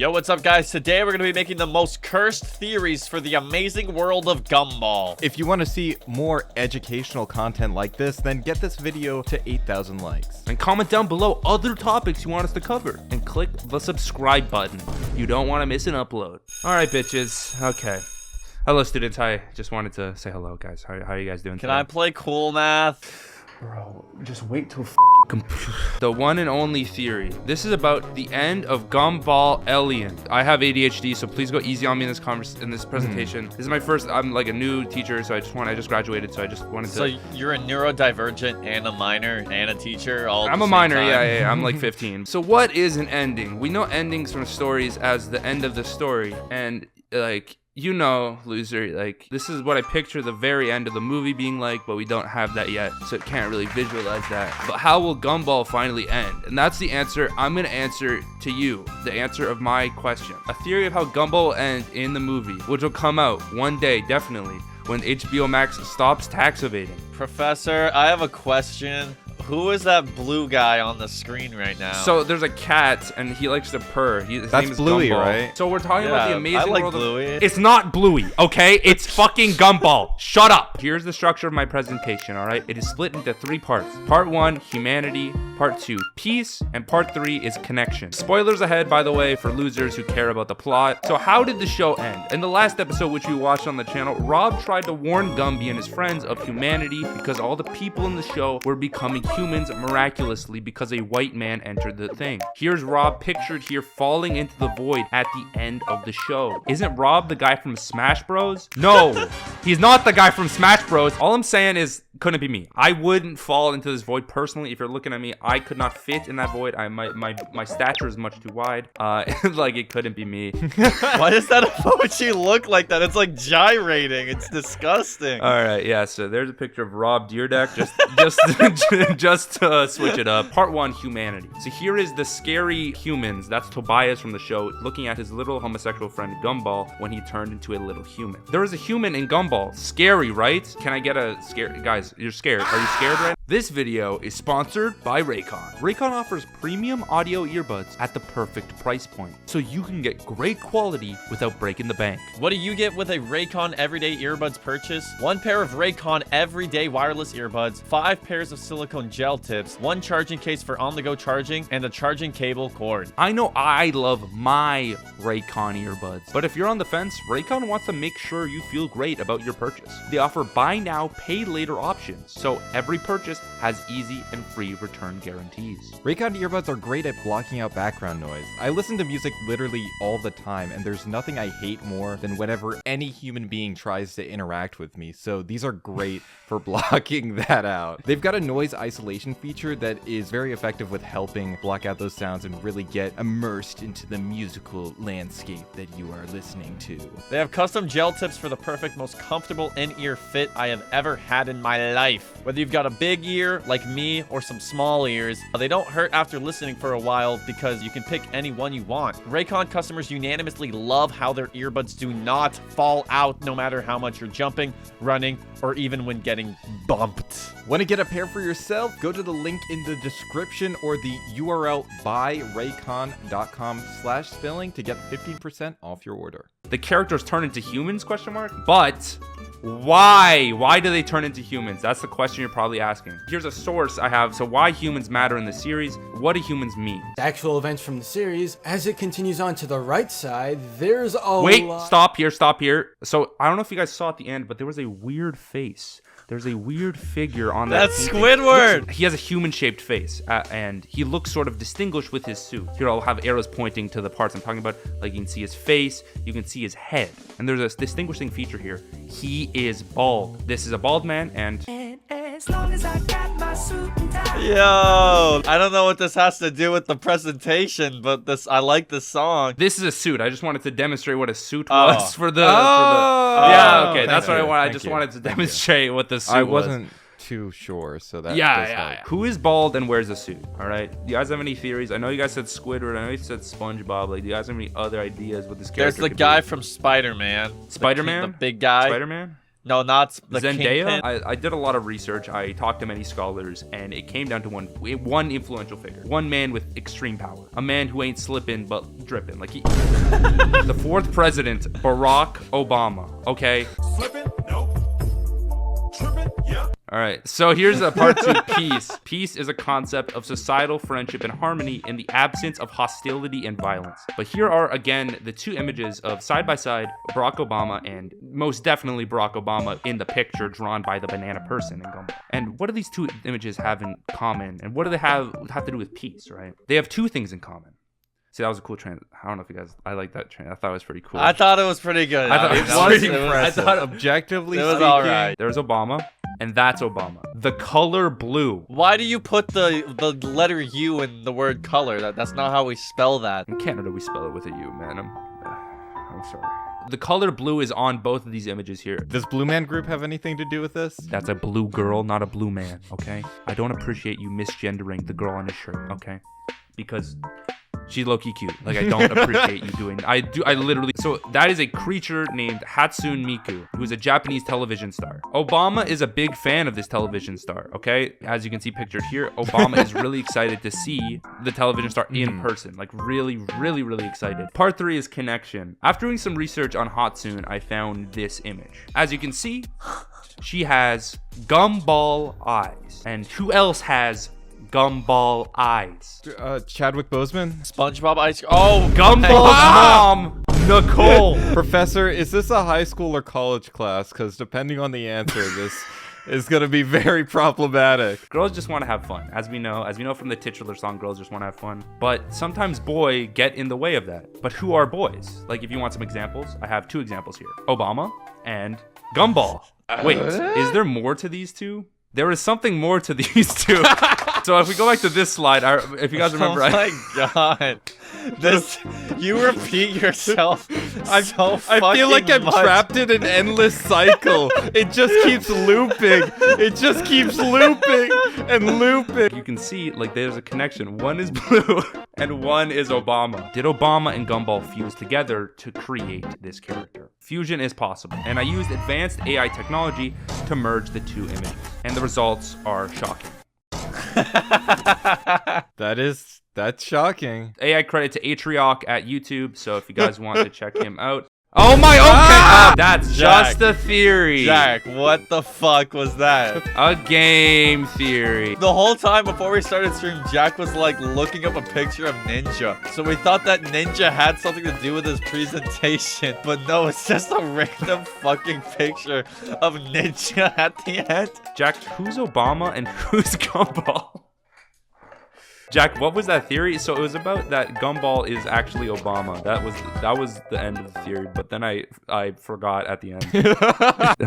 Yo, what's up, guys? Today we're going to be making the most cursed theories for the amazing world of Gumball. If you want to see more educational content like this, then get this video to 8,000 likes. And comment down below other topics you want us to cover. And click the subscribe button. You don't want to miss an upload. Alright, bitches. Okay. Hello, students. I just wanted to say hello, guys. How are you guys doing Can today? I play cool math? Bro, just wait till the one and only theory. This is about the end of Gumball Alien. I have ADHD, so please go easy on me in this presentation. This is my first. I'm like a new teacher, so I just graduated, so I just wanted to. So you're a neurodivergent and a minor and a teacher all at I'm the a same minor, time? yeah. I'm like 15. So what is an ending? We know endings from stories as the end of the story, and like. You know, loser, like, this is what I picture the very end of the movie being like, but we don't have that yet, so it can't really visualize that. But how will Gumball finally end? And that's the answer I'm gonna answer to you, the answer of my question. A theory of how Gumball will end in the movie, which will come out one day, definitely, when HBO Max stops tax evading. Professor, I have a question. Who is that blue guy on the screen right now? So there's a cat, and he likes to purr. His That's name is Bluey, Gumball. right? So we're talking about the amazing I like world Bluey. It's not Bluey, okay? It's fucking Gumball. Shut up. Here's the structure of my presentation, all right? It is split into 3 parts. Part 1, humanity. Part 2, peace. And part 3 is connection. Spoilers ahead, by the way, for losers who care about the plot. So how did the show end? In the last episode, which we watched on the channel, Rob tried to warn Gumby and his friends of humanity because all the people in the show were becoming humans miraculously because a white man entered the thing. Here's Rob pictured here falling into the void at the end of the show. Isn't Rob the guy from Smash Bros? No, he's not the guy from Smash Bros. All I'm saying is, couldn't be me. I wouldn't fall into this void personally. If you're looking at me, I could not fit in that void. My stature is much too wide. Like it couldn't be me. Why does that emoji look like that? It's like gyrating. It's disgusting. All right, yeah. So there's a picture of Rob Deerdeck. Just to switch it up. Part 1, humanity. So here is the scary humans. That's Tobias from the show looking at his little homosexual friend Gumball when he turned into a little human. There is a human in Gumball. Scary, right? Can I get a scary? Guys, you're scared. Are you scared right now? This video is sponsored by Raycon. Raycon offers premium audio earbuds at the perfect price point, so you can get great quality without breaking the bank. What do you get with a Raycon Everyday Earbuds purchase? 1 pair of Raycon Everyday Wireless Earbuds, 5 pairs of silicone gel tips, 1 charging case for on-the-go charging, and a charging cable cord. I know I love my Raycon earbuds, but if you're on the fence, Raycon wants to make sure you feel great about your purchase. They offer buy now, pay later options, so every purchase has easy and free return guarantees. Raycon earbuds are great at blocking out background noise. I listen to music literally all the time, and there's nothing I hate more than whenever any human being tries to interact with me, so these are great for blocking that out. They've got a noise isolation feature that is very effective with helping block out those sounds and really get immersed into the musical landscape that you are listening to. They have custom gel tips for the perfect, most comfortable in-ear fit I have ever had in my life. Whether you've got a big ear like me or some small ears, they don't hurt after listening for a while because you can pick any one you want. Raycon customers unanimously love how their earbuds do not fall out no matter how much you're jumping, running, or even when getting bumped. Want to get a pair for yourself? Go to the link in the description or the URL buyraycon.com/spilling to get 15% off your order. The characters turn into humans, question mark? But why? Why do they turn into humans? That's the question you're probably asking. Here's a source I have. So why humans matter in the series? What do humans mean? Actual events from the series, as it continues on to the right side, there's a Wait, lot... stop here. So I don't know if you guys saw at the end, but there was a weird face. There's a weird figure on that. That's Squidward! He has a human-shaped face, and he looks sort of distinguished with his suit. Here, I'll have arrows pointing to the parts I'm talking about. Like, you can see his face, you can see his head. And there's a distinguishing feature here. He is bald. This is a bald man, and... As long as I got my suit and tie. Yo, I don't know what this has to do with the presentation, but I like this song. This is a suit. I just wanted to demonstrate what a suit Oh. was for the... Oh. Yeah, okay, Thank that's what I you. wanted. I Thank just you. wanted to Thank you. demonstrate what the suit I was. wasn't too sure, so that does Yeah. help. Who is bald and wears a suit? All right. Do you guys have any theories? I know you guys said Squidward. I know you said SpongeBob. Like, do you guys have any other ideas what this character There's the could guy be? from Spider-Man. Spider-Man? The big guy. Spider-Man? No, not the Zendaya. Kingpin. I did a lot of research. I talked to many scholars, and it came down to one influential figure, one man with extreme power, a man who ain't slipping but dripping. Like the fourth president, Barack Obama. Okay. Slipping? Nope. Tripping? Yeah. All right, so here's a part 2, peace. Peace is a concept of societal friendship and harmony in the absence of hostility and violence. But here are, again, the 2 images of side by side Barack Obama and most definitely Barack Obama in the picture drawn by the banana person in Gumball. And what do these 2 images have in common? And what do they have to do with peace, right? They have 2 things in common. See, that was a cool train. I don't know if you guys... I like that train. I thought it was pretty cool. I thought it was pretty good. I thought it was pretty impressive. I thought objectively It was speaking, all right. There's Obama, and that's Obama. The color blue. Why do you put the letter U in the word color? That's not how we spell that. In Canada, we spell it with a U, man. I'm sorry. The color blue is on both of these images here. Does Blue Man Group have anything to do with this? That's a blue girl, not a blue man, okay? I don't appreciate you misgendering the girl on his shirt, okay? Because she's low-key cute. Like, I don't appreciate you doing... I literally... So, that is a creature named Hatsune Miku, who is a Japanese television star. Obama is a big fan of this television star, okay? As you can see pictured here, Obama is really excited to see the television star in person. Like, really, really, really excited. Part 3 is connection. After doing some research on Hatsune, I found this image. As you can see, she has gumball eyes. And who else has gumball eyes? Chadwick Boseman? SpongeBob ice. Oh, Gumball's mom, Nicole. Professor, is this a high school or college class? Because depending on the answer, this is going to be very problematic. Girls just want to have fun. As we know from the titular song, girls just want to have fun. But sometimes boys get in the way of that. But who are boys? Like, if you want some examples, I have 2 examples here. Obama and Gumball. Wait, is there more to these 2? There is something more to these 2. So if we go back to this slide, if you guys remember, oh my god, you repeat yourself. I feel like I'm trapped in an endless cycle. It just keeps looping. It just keeps looping and looping. You can see, like, there's a connection. One is blue and one is Obama. Did Obama and Gumball fuse together to create this character? Fusion is possible, and I used advanced AI technology to merge the 2 images, and the results are shocking. That's shocking. AI credit to Atrioc at YouTube, so if you guys want to check him out. Oh my, okay. That's Jack. just a theory. Jack, what the fuck was that? A game theory. The whole time before we started stream, Jack was like looking up a picture of Ninja. So we thought that Ninja had something to do with his presentation. But no, it's just a random fucking picture of Ninja at the end. Jack, who's Obama and who's Gumball? Jack, what was that theory? So it was about that Gumball is actually Obama. That was the end of the theory, but then I forgot at the end.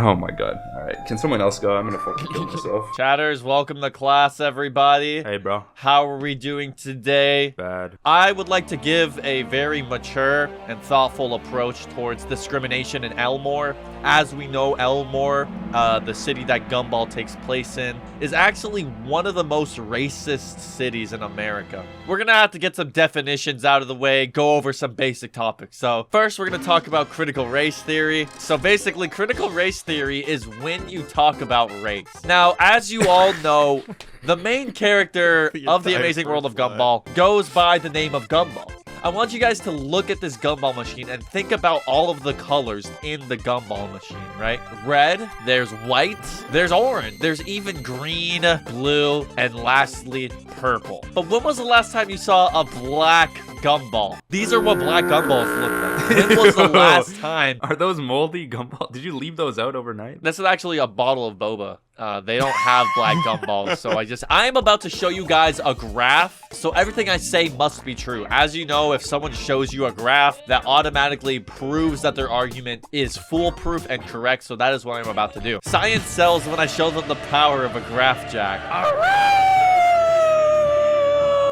Oh my god. All right, can someone else go? I'm gonna fucking kill myself. Chatters, welcome to class, everybody. Hey, bro. How are we doing today? Bad. I would like to give a very mature and thoughtful approach towards discrimination in Elmore. As we know, Elmore, the city that Gumball takes place in, is actually one of the most racist cities in America. We're gonna have to get some definitions out of the way, go over some basic topics. So first, we're gonna talk about critical race theory. So basically, critical race theory is when you talk about race. Now, as you all know, the main character of The Amazing World of Gumball goes by the name of Gumball. I want you guys to look at this gumball machine and think about all of the colors in the gumball machine, right? Red, there's white, there's orange, there's even green, blue, and lastly, purple. But when was the last time you saw a black gumball? These are what black gumballs look like. When was the last time? Are those moldy Gumball? Did you leave those out overnight? This is actually a bottle of boba. They don't have black gumballs, so I'm about to show you guys a graph, so everything I say must be true. As you know, if someone shows you a graph, that automatically proves that their argument is foolproof and correct, so that is what I'm about to do. Science sells when I show them the power of a graph, Jack.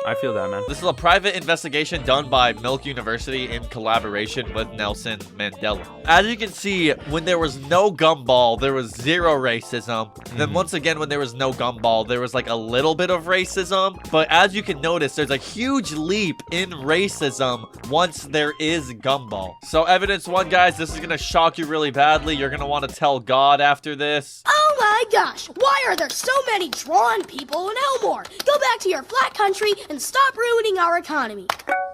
I I feel that, man. This is a private investigation done by Milk University in collaboration with Nelson Mandela. As you can see, when there was no Gumball, there was zero racism. Then once again, when there was no Gumball, there was like a little bit of racism. But as you can notice, there's a huge leap in racism once there is Gumball. So evidence one, guys, this is going to shock you really badly. You're going to want to tell God after this. Oh my gosh, why are there so many drawn people in Elmore? Go back to your flat country and stop ruining our economy.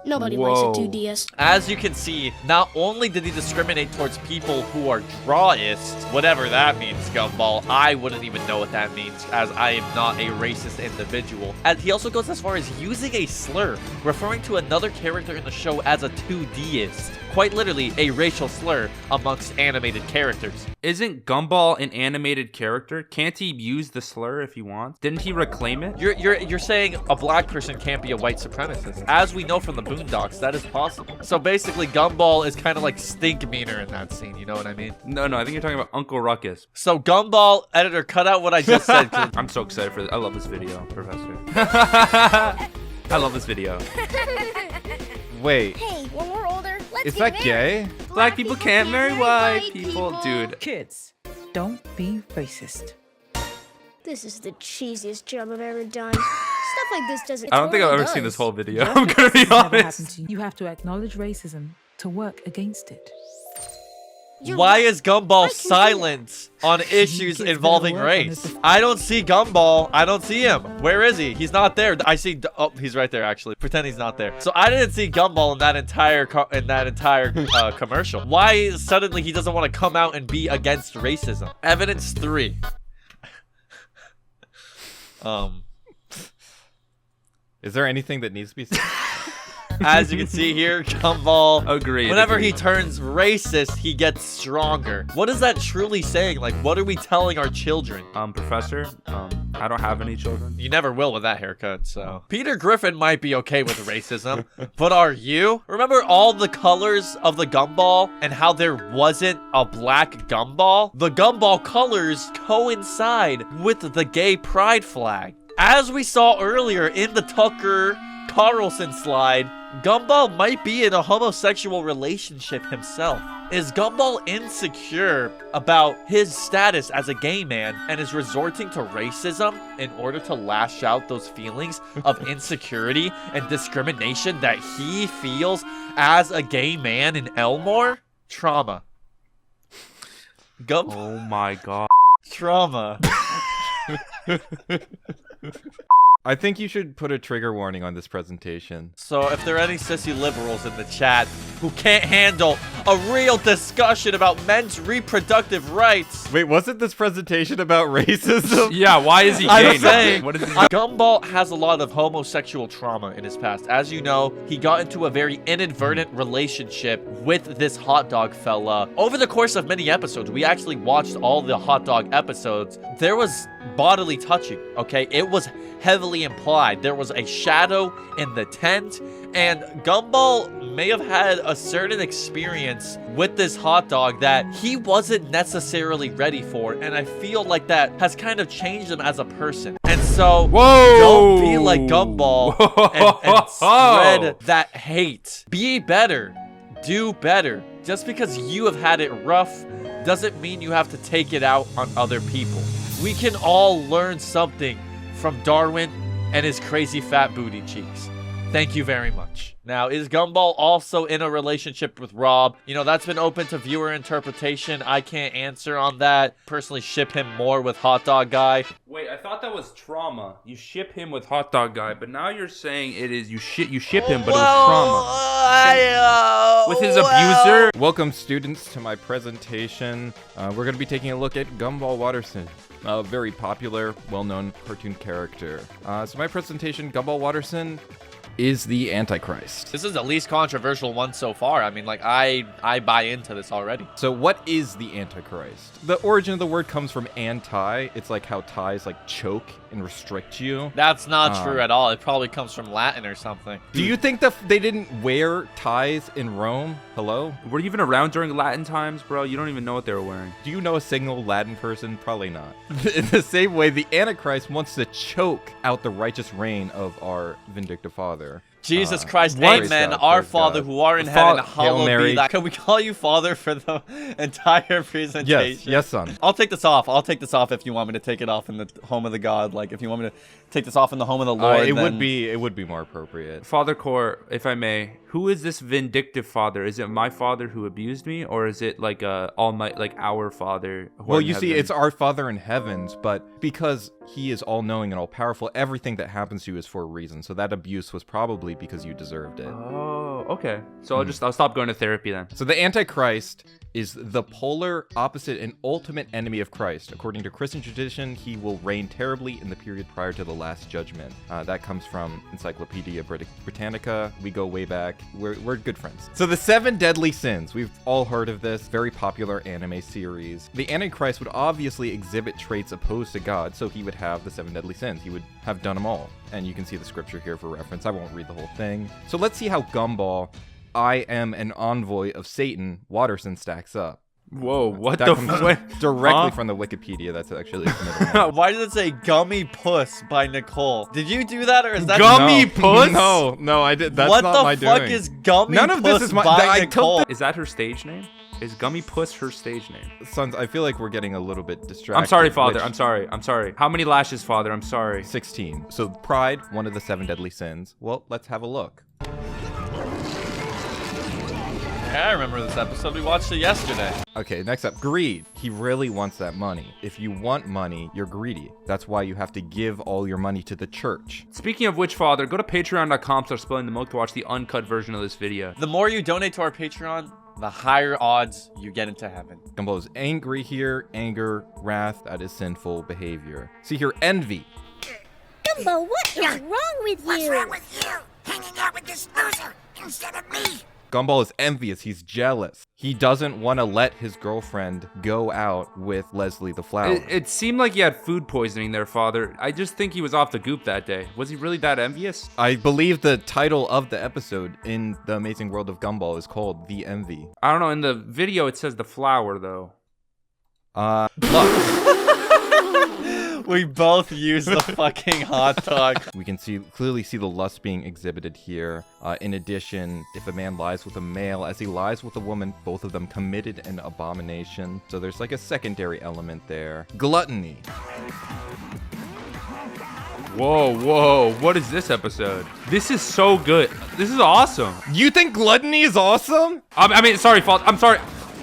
Nobody likes it too, DS. As you can see, not only did he discriminate towards people who are drawists, whatever that means, Gumball, I wouldn't even know what that means, as I am not a racist individual. And he also goes as far as using a slur, referring to another character in the show as a 2Dist. Quite literally, a racial slur amongst animated characters. Isn't Gumball an animated character? Can't he use the slur if he wants? Didn't he reclaim it? You're saying a black person can't be a white supremacist. As we know from the Boondocks, that is possible. So basically, Gumball is kind of like Stink Meaner in that scene, you know what I mean? No, I think you're talking about Uncle Ruckus. So Gumball, editor, cut out what I just said. I'm so excited for this. I love this video, Professor. I love this video. Wait, Hey, when we're older, let's is get that married. gay? Black people can't marry white people. Dude, Kids, don't be racist. This is the cheesiest job I've ever done. Stuff like this doesn't. I don't think I've ever seen this whole video. I'm gonna be honest. You have to acknowledge racism to work against it. Why is Gumball silent on issues involving race? I don't see Gumball. I don't see him. Where is he? He's not there. I see. Oh, he's right there. Actually, pretend he's not there. So I didn't see Gumball in that entire commercial. Why suddenly he doesn't want to come out and be against racism? Evidence 3. Is there anything that needs to be said? As you can see here, Gumball, Agreed. whenever he turns racist, he gets stronger. What is that truly saying? Like, what are we telling our children? Professor, I don't have any children. You never will with that haircut, so. Peter Griffin might be okay with racism, but are you? Remember all the colors of the Gumball and how there wasn't a black Gumball? The Gumball colors coincide with the gay pride flag. As we saw earlier in the Tucker Carlson slide, Gumball might be in a homosexual relationship himself. Is Gumball insecure about his status as a gay man and is resorting to racism in order to lash out those feelings of insecurity and discrimination that he feels as a gay man in Elmore? Trauma. Oh my god. Trauma. I think you should put a trigger warning on this presentation. So if there are any sissy liberals in the chat who can't handle a real discussion about men's reproductive rights, Wait, wasn't this presentation about racism? Yeah, why is he gay I'm now? saying, What is he? Gumball has a lot of homosexual trauma in his past. As you know, he got into a very inadvertent relationship with this hot dog fella. Over the course of many episodes, we actually watched all the hot dog episodes. There was bodily touching, okay? It was heavily implied. There was a shadow in the tent, and Gumball may have had a certain experience with this hot dog that he wasn't necessarily ready for, and I feel like that has kind of changed him as a person. And so, don't be like Gumball and spread that hate. Be better. Do better. Just because you have had it rough doesn't mean you have to take it out on other people. We can all learn something from Darwin and his crazy fat booty cheeks. Thank you very much. Now, is Gumball also in a relationship with Rob? You know, that's been open to viewer interpretation. I can't answer on that. Personally, ship him more with Hot Dog Guy. Wait, I thought that was trauma. You ship him with hot dog guy, but now you're saying it is you ship him, but it was trauma. With his abuser? Welcome, students, to my presentation. We're going to be taking a look at Gumball Watterson, a very popular, well-known cartoon character. So my presentation, Gumball Watterson is the Antichrist. This is the least controversial one so far. I mean, like, I buy into this already. So what is the Antichrist? The origin of the word comes from anti. It's like how ties like choke and restrict you. That's not true at all. It probably comes from Latin or something. Do you think that they didn't wear ties in Rome? Hello? Were you even around during Latin times, bro? You don't even know what they were wearing. Do you know a single Latin person? Probably not. In the same way, the Antichrist wants to choke out the righteous reign of our vindictive Father. Jesus Christ, praise amen. God, Our praise Father God. who art in Hail heaven, hallowed Mary. be thy... Can we call you Father for the entire presentation? Yes, son. I'll take this off. I'll take this off if you want me to take it off in the home of the God. Like, if you want me to take this off in the home of the Lord, It then... would be more appropriate. Father Core, if I may, who is this vindictive father? Is it my father who abused me, or is it like almighty, like our Father? Well, you see, it's our Father in heavens, but because he is all-knowing and all-powerful, everything that happens to you is for a reason. So that abuse was probably because you deserved it. Oh, okay. So I'll stop going to therapy then. So the Antichrist is the polar opposite and ultimate enemy of Christ. According to Christian tradition, he will reign terribly in the period prior to the Last Judgment. That comes from Encyclopedia Britannica. We go way back. We're good friends. So the 7 deadly sins. We've all heard of this. Very popular anime series. The Antichrist would obviously exhibit traits opposed to God, so he would have the 7 deadly sins. He would have done them all. And you can see the scripture here for reference. I won't read the whole thing. So let's see how Gumball, I am an envoy of Satan, Watterson stacks up. Whoa, what That the comes fuck? directly from the Wikipedia. That's actually Why does it say Gummy Puss by Nicole? Did you do that, or is that... Gummy Puss? No, I did. That's what not the my fuck doing. is Gummy None of Puss this is my. by I Nicole? took Is that her stage name? Is Gummy Puss her stage name? Sons, I feel like we're getting a little bit distracted. I'm sorry, Father. which- I'm sorry. How many lashes, Father? I'm sorry. 16. So pride, one of the 7 deadly sins. Well, let's have a look. Yeah, I remember this episode. We watched it yesterday. Okay, next up, greed. He really wants that money. If you want money, you're greedy. That's why you have to give all your money to the church. Speaking of which, Father, go to patreon.com/spillingthemilk to watch the uncut version of this video. The more you donate to our Patreon, the higher odds you get into heaven. Gumball is angry here. Anger, wrath, that is sinful behavior. See here, envy. Gumball, what is wrong with you? What's wrong with you? Hanging out with this loser instead of me. Gumball is envious. He's jealous. He doesn't want to let his girlfriend go out with Leslie the Flower. It seemed like he had food poisoning there, Father. I just think he was off the goop that day. Was he really that envious? I believe the title of the episode in The Amazing World of Gumball is called The Envy. I don't know. In the video, it says the flower, though. Look. We both use the fucking hot dog. We can clearly see the lust being exhibited here. In addition, if a man lies with a male as he lies with a woman, both of them committed an abomination. So there's like a secondary element there. Gluttony. Whoa. What is this episode? This is so good. This is awesome. You think gluttony is awesome? I mean, sorry, Father. I'm sorry.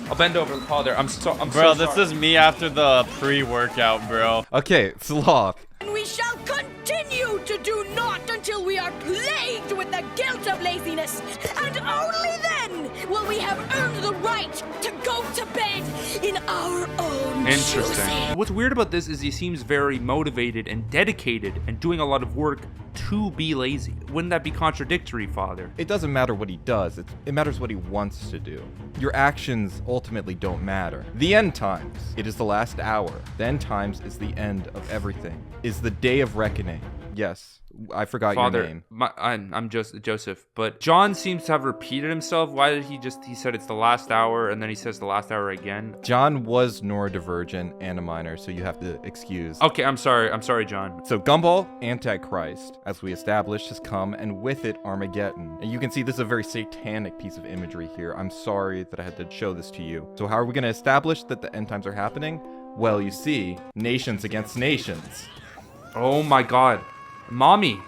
I'll bend over, Father. I'm so Bro, this sorry. is me after the pre-workout, bro. Okay, sloth. And we shall continue to do naught until we are plagued with the guilt of laziness. And only then will we have earned the right to go to bed in our own Interesting. choosing. What's weird about this is he seems very motivated and dedicated and doing a lot of work to be lazy. Wouldn't that be contradictory, Father? It doesn't matter what he does, it matters what he wants to do. Your actions ultimately don't matter. The end times, it is the last hour. The end times is the end of everything, is the day of reckoning. Yes, I forgot Father, your name. I'm just Joseph, but John seems to have repeated himself. Why did he said it's the last hour, and then he says the last hour again? John was neurodivergent and a minor, so you have to excuse. Okay, I'm sorry, John. So Gumball, Antichrist, as we established, has come, and with it, Armageddon. And you can see this is a very satanic piece of imagery here. I'm sorry that I had to show this to you. So how are we going to establish that the end times are happening? Well, you see, nations against nations. Oh my God. Mommy.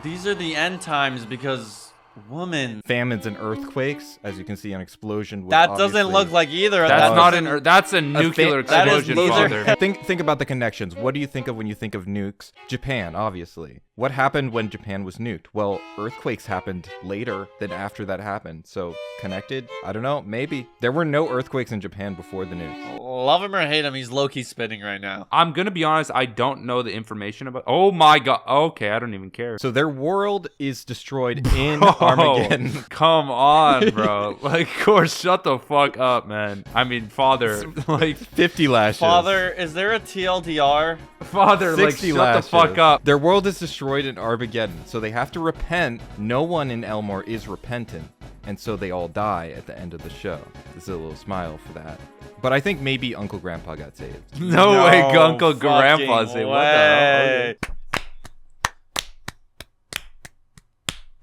These are the end times because woman. Famines and earthquakes, as you can see, an explosion. Would That doesn't obviously- look like either. That's that not doesn't- that's a nuclear that is explosion, neither- Father. Think about the connections. What do you think of when you think of nukes? Japan, obviously. What happened when Japan was nuked? Well, earthquakes happened later than after that happened. So, connected? I don't know. Maybe. There were no earthquakes in Japan before the nukes. Love him or hate him, he's low-key spinning right now. I'm gonna be honest, I don't know the information about. Oh my god. Okay, I don't even care. So their world is destroyed in Armageddon. Come on, bro. Like, of course, shut the fuck up, man. I mean, father, like, 50 lashes. Father, is there a TLDR? father, like, 60 shut lashes. the fuck up. Their world is destroyed in Armageddon, so they have to repent. No one in Elmore is repentant, and so they all die at the end of the show. This is a little smile for that. But I think maybe Uncle Grandpa got saved. No way, Uncle fucking Grandpa say what the hell? way. Okay.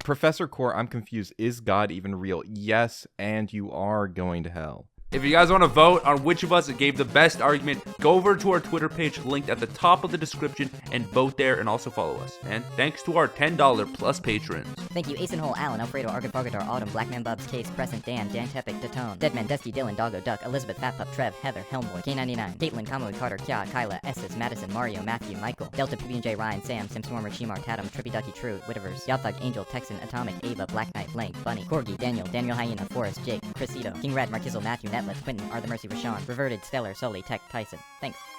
Professor Core, I'm confused. Is God even real? Yes, and you are going to hell. If you guys want to vote on which of us gave the best argument, go over to our Twitter page linked at the top of the description and vote there, and also follow us. And thanks to our $10 plus patrons. Thank you, Ace Hole, Alan, Alfredo, Argid, Bargadar, Autumn, Blackman, Bubs, Case, Crescent, Dan, Tepic, Datone, Deadman, Dusty, Dylan, Doggo, Duck, Elizabeth, Fat Pup, Trev, Heather, Helmboy, K99, Caitlin, Kamui, Carter, Kya, Kyla, Esses, Madison, Mario, Matthew, Michael, Delta, PB&J, Ryan, Sam, Simswarmer, Chimar, Tatum, Trippy Ducky, True, Witterverse, Yathug, Angel, Texan, Atomic, Ava, Black Knight, Blank, Bunny, Corgi, Daniel, Hyena, Forrest, Jake, Chrisito, King Red, Markizzle, Matthew, Netleth, Quentin, Arthur Mercy, Rashawn, Reverted, Stellar, Sully, Tech, Tyson. Thanks.